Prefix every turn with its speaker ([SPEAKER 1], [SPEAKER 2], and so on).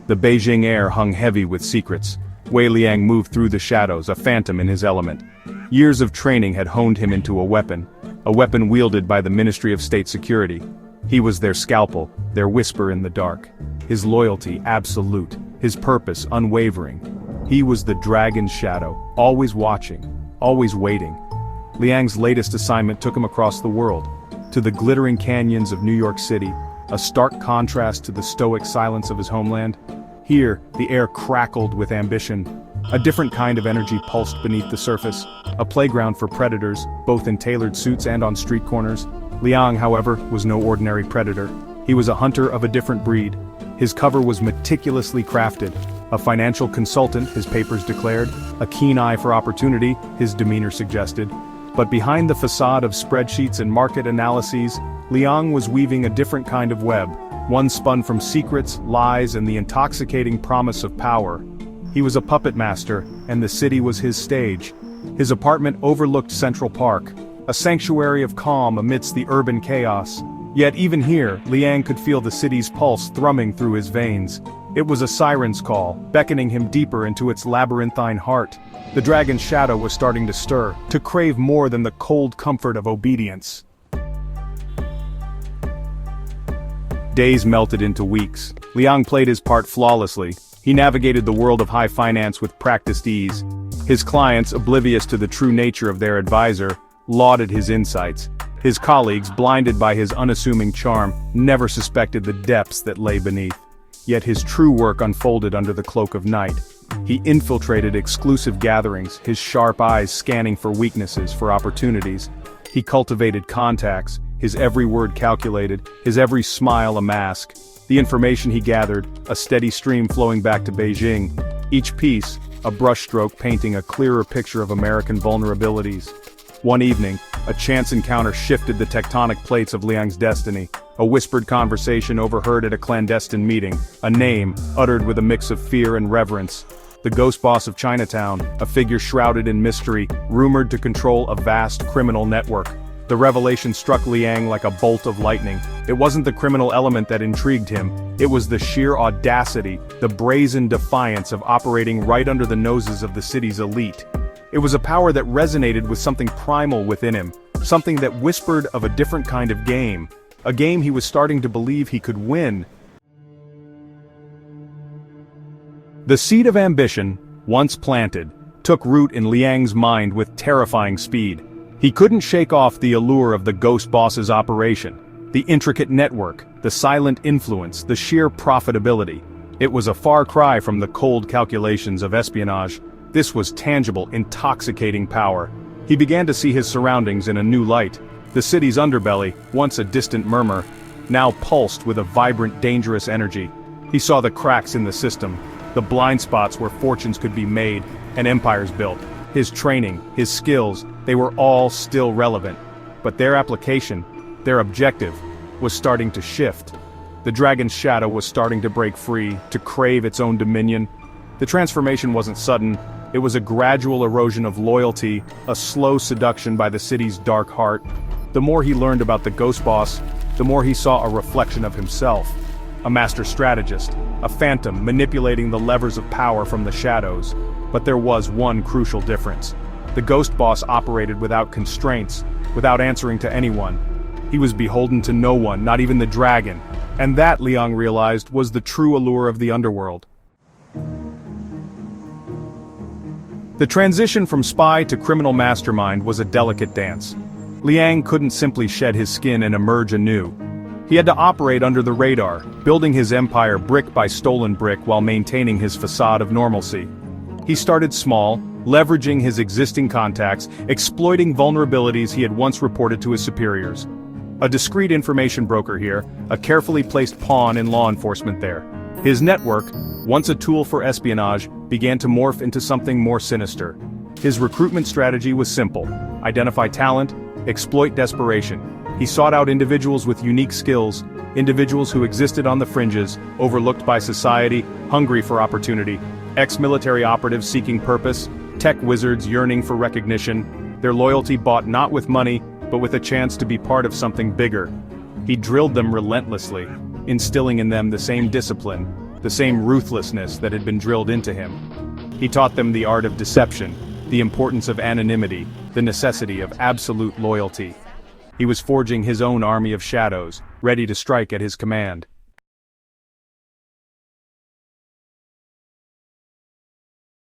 [SPEAKER 1] The Beijing air hung heavy with secrets. Wei Liang moved through the shadows, a phantom in his element. Years of training had honed him into a weapon wielded by the Ministry of State Security. He was their scalpel, their whisper in the dark. His loyalty absolute, his purpose unwavering. He was the dragon's shadow, always watching, always waiting. Liang's latest assignment took him across the world, to the glittering canyons of New York City, a stark contrast to the stoic silence of his homeland. Here, the air crackled with ambition. A different kind of energy pulsed beneath the surface, a playground for predators, both in tailored suits and on street corners. Liang, however, was no ordinary predator. He was a hunter of a different breed. His cover was meticulously crafted. A financial consultant, his papers declared, a keen eye for opportunity, his demeanor suggested. But behind the facade of spreadsheets and market analyses, Liang was weaving a different kind of web, one spun from secrets, lies, and the intoxicating promise of power. He was a puppet master, and the city was his stage. His apartment overlooked Central Park, a sanctuary of calm amidst the urban chaos. Yet even here, Liang could feel the city's pulse thrumming through his veins. It was a siren's call, beckoning him deeper into its labyrinthine heart. The dragon's shadow was starting to stir, to crave more than the cold comfort of obedience. Days melted into weeks. Liang played his part flawlessly. He navigated the world of high finance with practiced ease. His clients, oblivious to the true nature of their advisor, lauded his insights. His colleagues, blinded by his unassuming charm, never suspected the depths that lay beneath. Yet his true work unfolded under the cloak of night. He infiltrated exclusive gatherings, his sharp eyes scanning for weaknesses, for opportunities. He cultivated contacts, his every word calculated, his every smile a mask. The information he gathered, a steady stream flowing back to Beijing. Each piece, a brushstroke painting a clearer picture of American vulnerabilities. One evening, a chance encounter shifted the tectonic plates of Liang's destiny. A whispered conversation overheard at a clandestine meeting, a name, uttered with a mix of fear and reverence. The ghost boss of Chinatown, a figure shrouded in mystery, rumored to control a vast criminal network. The revelation struck Liang like a bolt of lightning. It wasn't the criminal element that intrigued him, it was the sheer audacity, the brazen defiance of operating right under the noses of the city's elite. It was a power that resonated with something primal within him, something that whispered of a different kind of game, a game he was starting to believe he could win. The seed of ambition, once planted, took root in Liang's mind with terrifying speed. He couldn't shake off the allure of the ghost boss's operation, the intricate network, the silent influence, the sheer profitability. It was a far cry from the cold calculations of espionage. This was tangible, intoxicating power. He began to see his surroundings in a new light. The city's underbelly, once a distant murmur, now pulsed with a vibrant, dangerous energy. He saw the cracks in the system, the blind spots where fortunes could be made and empires built. His training, his skills, they were all still relevant. But their application, their objective, was starting to shift. The dragon's shadow was starting to break free, to crave its own dominion. The transformation wasn't sudden, it was a gradual erosion of loyalty, a slow seduction by the city's dark heart. The more he learned about the ghost boss, the more he saw a reflection of himself. A master strategist, a phantom manipulating the levers of power from the shadows. But there was one crucial difference. The ghost boss operated without constraints, without answering to anyone. He was beholden to no one, not even the dragon. And that, Liang realized, was the true allure of the underworld. The transition from spy to criminal mastermind was a delicate dance. Liang couldn't simply shed his skin and emerge anew. He had to operate under the radar, building his empire brick by stolen brick while maintaining his facade of normalcy. He started small, leveraging his existing contacts, exploiting vulnerabilities he had once reported to his superiors. A discreet information broker here, a carefully placed pawn in law enforcement there. His network, once a tool for espionage, began to morph into something more sinister. His recruitment strategy was simple: identify talent, exploit desperation. He sought out individuals with unique skills, individuals who existed on the fringes, overlooked by society, hungry for opportunity. Ex-military operatives seeking purpose, tech wizards yearning for recognition, their loyalty bought not with money, but with a chance to be part of something bigger. He drilled them relentlessly, instilling in them the same discipline, the same ruthlessness that had been drilled into him. He taught them the art of deception, the importance of anonymity, the necessity of absolute loyalty. He was forging his own army of shadows, ready to strike at his command.